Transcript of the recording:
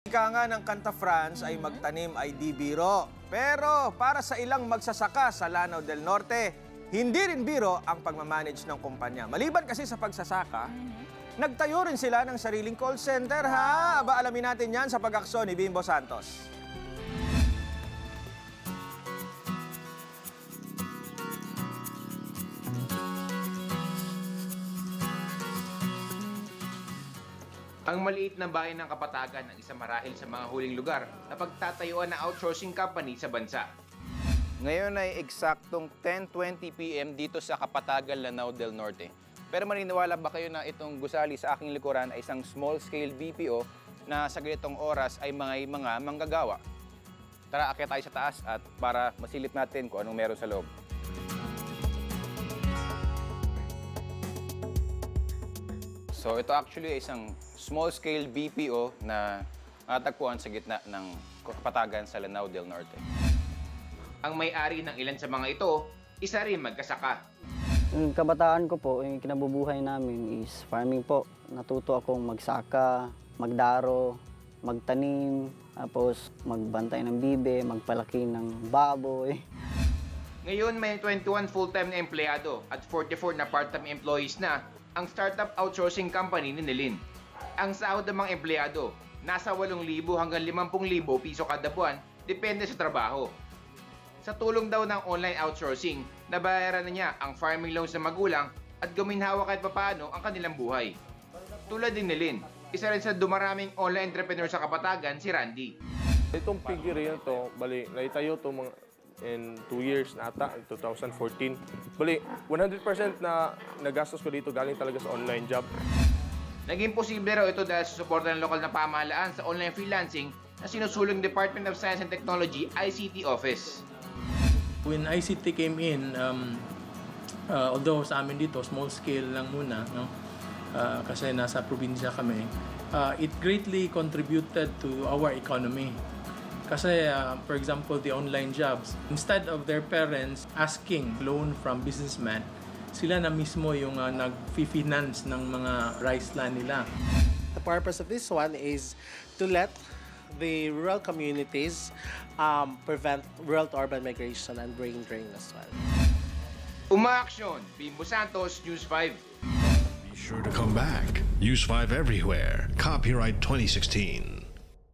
Ika nga ng Kanta France ay magtanim ay di biro. Pero para sa ilang magsasaka sa Lanao del Norte, hindi rin biro ang pagmamanage ng kumpanya. Maliban kasi sa pagsasaka, nagtayo rin sila ng sariling call center, ha? Aba, alamin natin yan sa pag-aksyon ni Bimbo Santos. Ang maliit na bayan ng Kapatagan ang isa marahil sa mga huling lugar na pagtatayuan ng outsourcing company sa bansa. Ngayon ay eksaktong 10:20 PM dito sa Kapatagan, Lanao del Norte. Pero maniniwala ba kayo na itong gusali sa aking likuran ay isang small-scale BPO na sa ganitong oras ay mga manggagawa? Tara, akyat tayo sa taas at para masilip natin kung anong meron sa loob. So ito actually ay isang small-scale BPO na natagpuan sa gitna ng Kapatagan sa Lanao del Norte. Ang may-ari ng ilan sa mga ito, isa rin magkasaka. Yung kabataan ko po, yung kinabubuhay namin is farming po. Natuto akong magsaka, magdaro, magtanim, tapos magbantay ng bibe, magpalaki ng baboy. Ngayon may 21 full-time na empleyado at 44 na part-time employees na ang startup outsourcing company ni Nelin. Ang sahod ng mga empleyado, nasa 8,000 hanggang 50,000 piso kada buwan, depende sa trabaho. Sa tulong daw ng online outsourcing, nabayaran na niya ang farming loans sa magulang at guminhawa kahit papaano ang kanilang buhay. Tulad din ni Lynn, isa rin sa dumaraming online entrepreneur sa Kapatagan, si Randy. Itong piggery na to, bali, naitayo to mga in 2 years na ata, in 2014. Bali, 100% na nagastos ko dito galing talaga sa online job. Naging posible raw ito dahil sa suporta ng lokal na pamahalaan sa online freelancing na sinusulong Department of Science and Technology ICT Office. When ICT came in, although sa amin dito, small scale lang muna, no? Kasi nasa probinsya kami, it greatly contributed to our economy. Kasi, for example, the online jobs, instead of their parents asking loan from businessmen, sila na mismo yung nag-finance ng mga rice land nila. The purpose of this one is to let the rural communities prevent rural-to-urban migration and brain drain as well. Umaaksyon, Bimbo Santos, News 5. Be sure to come back. Use 5 everywhere. Copyright 2016.